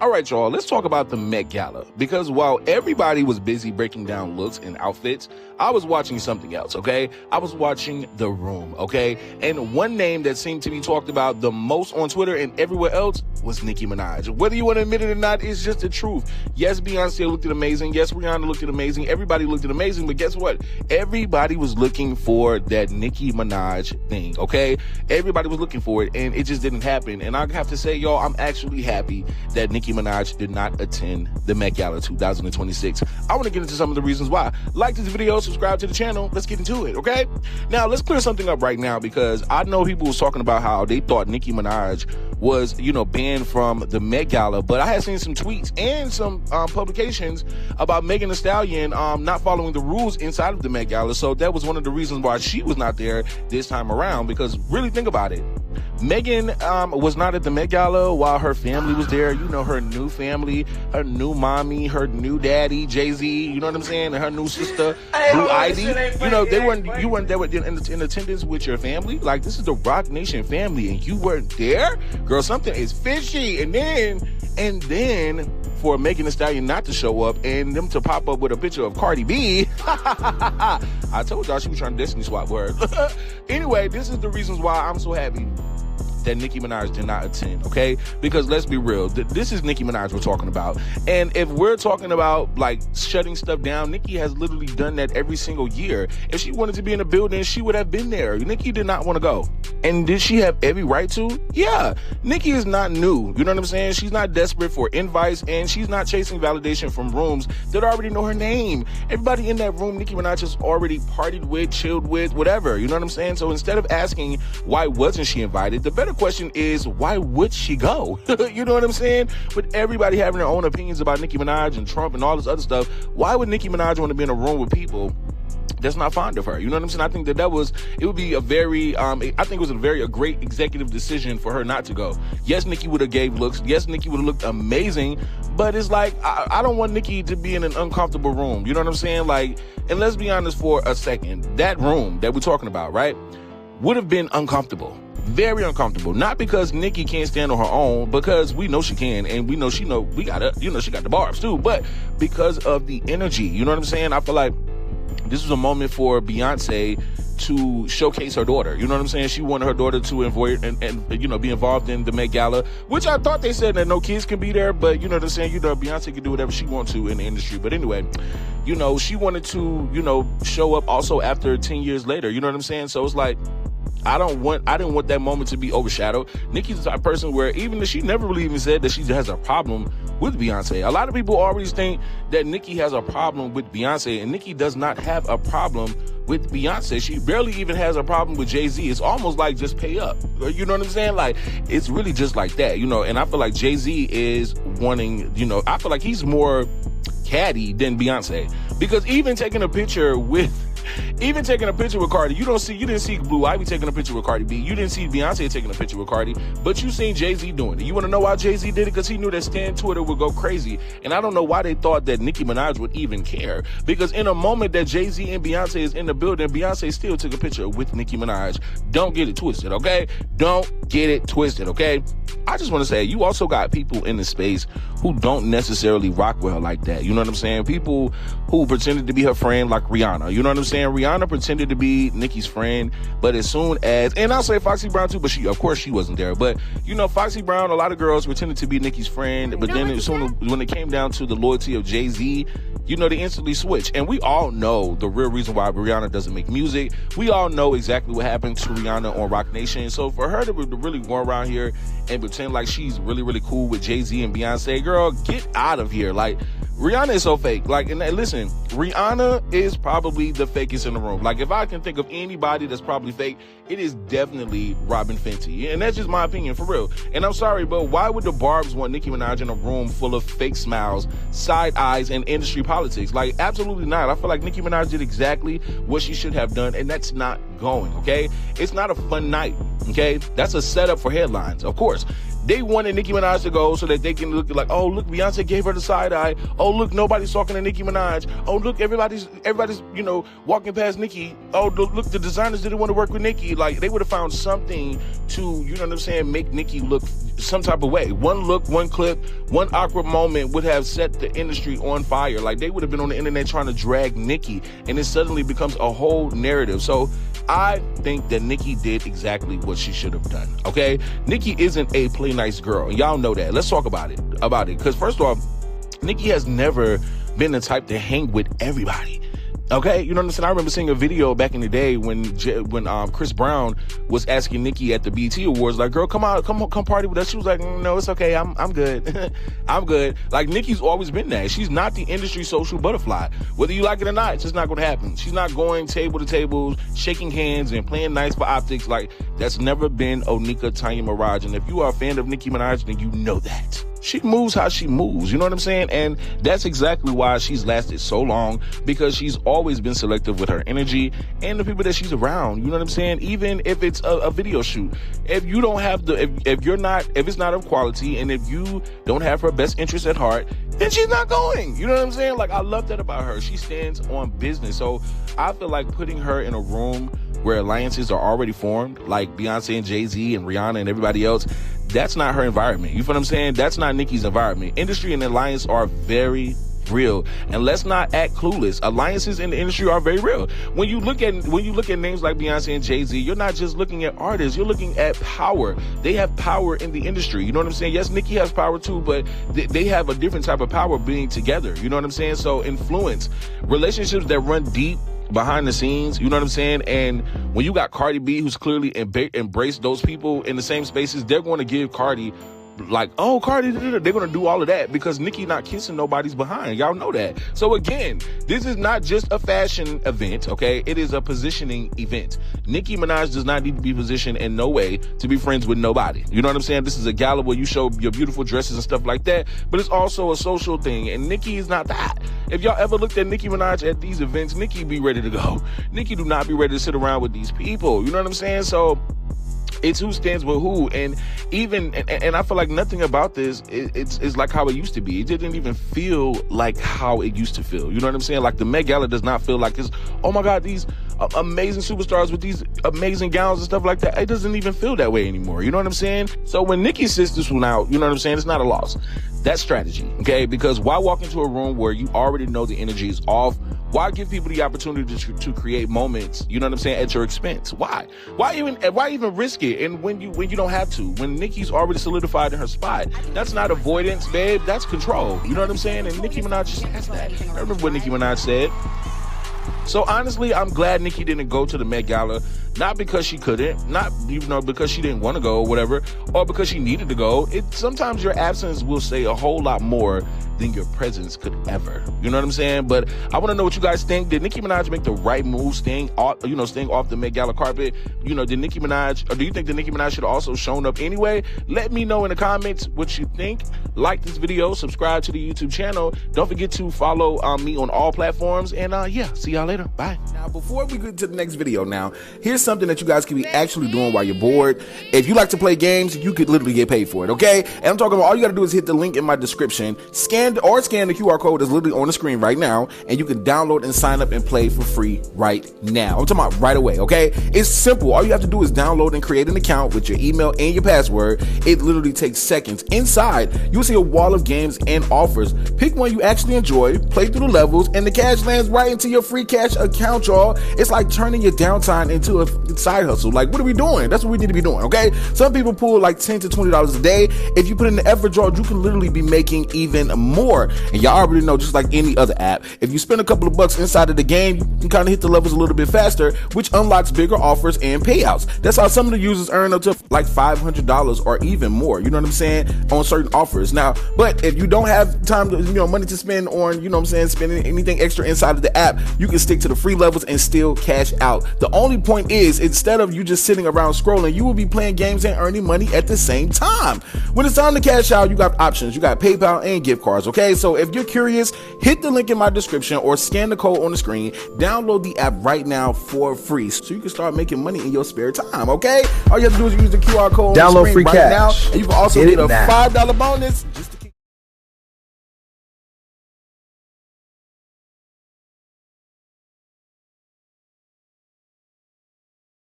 All right, y'all, let's talk about the Met Gala, because while everybody was busy breaking down looks and outfits, I was watching something else, okay? I was watching The Room, okay? And one name that seemed to be talked about the most on Twitter and everywhere else was Nicki Minaj. Whether you want to admit it or not, it's just the truth. Yes, Beyoncé looked amazing. Yes, Rihanna looked amazing. Everybody looked amazing, but guess what? Everybody was looking for that Nicki Minaj thing, okay? Everybody was looking for it, and it just didn't happen. And I have to say, y'all, I'm actually happy that Nicki Minaj did not attend the Met Gala 2026. I want to get into some of the reasons why. Like this video, subscribe to the channel. Let's get into it, okay? Now, let's clear something up right now, because I know people was talking about how they thought Nicki Minaj was, banned from the Met Gala, but I had seen some tweets and some publications about Megan Thee Stallion not following the rules inside of the Met Gala, so that was one of the reasons why she was not there this time around, because really think about it. Megan was not at the Met Gala while her family was there. Her new family, her new mommy, her new daddy, Jay-Z, you know what I'm saying? And her new sister, Blue Ivy. You weren't there in attendance with your family. Like, this is the Rock Nation family, and you weren't there? Girl, something is fishy. And then for Megan Thee Stallion not to show up and them to pop up with a picture of Cardi B. I told y'all she was trying to destiny swap with her. Anyway, this is the reasons why I'm so happy that Nicki Minaj did not attend, okay? Because let's be real, this is Nicki Minaj we're talking about. And if we're talking about, like, shutting stuff down, Nicki has literally done that every single year. If she wanted to be in a building, she would have been there. Nicki did not want to go. And did she have every right to? Yeah. Nicki is not new, you know what I'm saying? She's not desperate for invites, and she's not chasing validation from rooms that already know her name. Everybody in that room, Nicki Minaj has already partied with, chilled with, whatever, you know what I'm saying? So instead of asking why wasn't she invited, the better question is, why would she go? You know what I'm saying? With everybody having their own opinions about Nicki Minaj and Trump and all this other stuff, why would Nicki Minaj want to be in a room with people that's not fond of her? You know what I'm saying? I think it would be a very, I think it was a great executive decision for her not to go. Yes, Nicki would have gave looks. Yes, Nicki would have looked amazing, but it's like, I don't want Nicki to be in an uncomfortable room. You know what I'm saying? Like, and let's be honest for a second, that room that we're talking about, right, would have been uncomfortable. Very uncomfortable. Not because Nicki can't stand on her own, because we know she can, and we know she got the barbs too, but because of the energy. You know what I'm saying? I feel like this was a moment for Beyonce to showcase her daughter. You know what I'm saying? She wanted her daughter to avoid and be involved in the Met Gala, which I thought they said that no kids can be there, but you know what I'm saying? Beyonce can do whatever she wants to in the industry. But anyway, she wanted to, show up also after 10 years later. You know what I'm saying? So it's like, I didn't want that moment to be overshadowed. Nicki's the type of person where, even if she never really even said that she has a problem with Beyonce, a lot of people always think that Nicki has a problem with Beyonce, and Nicki does not have a problem with Beyonce. She barely even has a problem with Jay-Z. It's almost like just pay up. You know what I'm saying? Like, it's really just like that, and I feel like Jay-Z is wanting, I feel like he's more catty than Beyonce, because even taking a picture with Cardi, you didn't see Blue Ivy taking a picture with Cardi B. You didn't see Beyonce taking a picture with Cardi, but you seen Jay-Z doing it. You want to know why Jay-Z did it? Because he knew that Stan Twitter would go crazy. And I don't know why they thought that Nicki Minaj would even care. Because in a moment that Jay-Z and Beyonce is in the building, Beyonce still took a picture with Nicki Minaj. Don't get it twisted, okay? Don't get it twisted, okay? I just want to say, you also got people in the space who don't necessarily rock with her like that. You know what I'm saying? People who pretended to be her friend, like Rihanna. You know what I'm saying? Rihanna pretended to be Nicki's friend, but as soon as, and I'll say Foxy Brown too, but of course she wasn't there. But Foxy Brown, a lot of girls pretended to be Nicki's friend, but then when it came down to the loyalty of Jay-Z, they instantly switched. And we all know the real reason why Rihanna doesn't make music. We all know exactly what happened to Rihanna on Rock Nation. So for her to really go around here and pretend like she's really, really cool with Jay-Z and Beyonce, girl, get out of here. Like, Rihanna is so fake. Like, and listen, Rihanna is probably the fakest in the room. Like, if I can think of anybody that's probably fake, it is definitely Robin Fenty. And that's just my opinion, for real. And I'm sorry, but why would the Barbs want Nicki Minaj in a room full of fake smiles, side eyes, and industry politics? Like, absolutely not. I feel like Nicki Minaj did exactly what she should have done, and that's not going, okay? It's not a fun night, okay? That's a setup for headlines, of course. They wanted Nicki Minaj to go so that they can look like, oh, look, Beyonce gave her the side eye. Oh, look, nobody's talking to Nicki Minaj. Oh, look, everybody's, walking past Nicki. Oh, look, the designers didn't want to work with Nicki. Like, they would have found something to, make Nicki look some type of way. One look, one clip, one awkward moment would have set the industry on fire. Like, they would have been on the internet trying to drag Nicki, and it suddenly becomes a whole narrative. So I think that Nicki did exactly what she should have done, okay? Nicki isn't a play nice girl, and y'all know that. Let's talk about it. Because first off, Nicki has never been the type to hang with everybody. Okay, you know what I'm saying? I remember seeing a video back in the day when Chris Brown was asking Nicki at the BET Awards, like, girl, come party with us. She was like, no, it's okay, I'm good. I'm good. Like, Nicki's always been that. She's not the industry social butterfly. Whether you like it or not, it's just not going to happen. She's not going table to table, shaking hands and playing nice for optics. Like, that's never been Onika Tanya Mirage. And if you are a fan of Nicki Minaj, then you know that. She moves how she moves, you know what I'm saying? And that's exactly why she's lasted so long, because she's always been selective with her energy and the people that she's around, you know what I'm saying? Even if it's a video shoot, if you don't have if it's not of quality, and if you don't have her best interest at heart, then she's not going, you know what I'm saying? Like, I love that about her. She stands on business. So I feel like putting her in a room where alliances are already formed, like Beyonce and Jay-Z and Rihanna and everybody else, that's not her environment. You feel what I'm saying? That's not Nicki's environment. Industry and alliance are very real, and let's not act clueless. Alliances in the industry are very real. When you look at names like Beyonce and Jay-Z, you're not just looking at artists, you're looking at power. They have power in the industry. You know what I'm saying? Yes, Nicki has power too, but they have a different type of power being together. You know what I'm saying? So influence, relationships that run deep behind the scenes, you know what I'm saying? And when you got Cardi B, who's clearly embraced those people in the same spaces, they're going to give Cardi, like, oh, Cardi, they're going to do all of that because Nicki not kissing nobody's behind. Y'all know that. So again, this is not just a fashion event, okay? It is a positioning event. Nicki Minaj does not need to be positioned in no way to be friends with nobody. You know what I'm saying? This is a gala where you show your beautiful dresses and stuff like that, but it's also a social thing, and Nicki is not that. If y'all ever looked at Nicki Minaj at these events, Nicki be ready to go. Nicki do not be ready to sit around with these people. You know what I'm saying? So it's who stands with who, and I feel like nothing about this it's like how it used to be. It didn't even feel like how it used to feel. You know what I'm saying? Like, the Met Gala does not feel like it's, oh my God, these amazing superstars with these amazing gowns and stuff like that. It doesn't even feel that way anymore. You know what I'm saying? So when Nicki's sisters went out, you know what I'm saying? It's not a loss. That's strategy, okay? Because why walk into a room where you already know the energy is off? Why give people the opportunity to create moments, you know what I'm saying, at your expense? Why even risk it? And when you don't have to, when Nicki's already solidified in her spot, that's not avoidance, babe. That's control. You know what I'm saying? And Nicki Minaj just has that. I remember what Nicki Minaj said. So honestly, I'm glad Nicki didn't go to the Met Gala, not because she couldn't, not because she didn't want to go or whatever, or because she needed to go. Sometimes your absence will say a whole lot more than your presence could ever. You know what I'm saying? But I want to know what you guys think. Did Nicki Minaj make the right move staying off the Met Gala carpet? Did Nicki Minaj, or do you think that Nicki Minaj should have also shown up anyway? Let me know in the comments what you think. Like this video, subscribe to the YouTube channel. Don't forget to follow me on all platforms, and yeah, see y'all later. Bye. Now, before we get to the next video, here's something that you guys can be actually doing while you're bored. If you like to play games, you could literally get paid for it, okay? And I'm talking about, all you gotta do is hit the link in my description, scan the QR code that's literally on the screen right now, and you can download and sign up and play for free right now. I'm talking about right away, okay? It's simple. All you have to do is download and create an account with your email and your password. It literally takes seconds. Inside, you'll see a wall of games and offers. Pick one you actually enjoy, play through the levels, and the cash lands right into your free cash account, y'all. It's like turning your downtime into a side hustle. Like, what are we doing? That's what we need to be doing, okay? Some people pull like $10 to $20 a day. If you put in the effort, y'all, you can literally be making even more. And y'all already know, just like any other app, if you spend a couple of bucks inside of the game, you can kind of hit the levels a little bit faster, which unlocks bigger offers and payouts. That's how some of the users earn up to like $500 or even more, you know what I'm saying, on certain offers. Now, but if you don't have time to, money to spend on, spending anything extra inside of the app, you can stick to the free levels and still cash out. The only point is, instead of you just sitting around scrolling, you will be playing games and earning money at the same time. When it's time to cash out, you got options. You got PayPal and gift cards, okay? So if you're curious, hit the link in my description or scan the code on the screen. Download the app right now for free so you can start making money in your spare time, okay? All you have to do is use the QR code on the screen right now, and you can also get a $5 bonus just to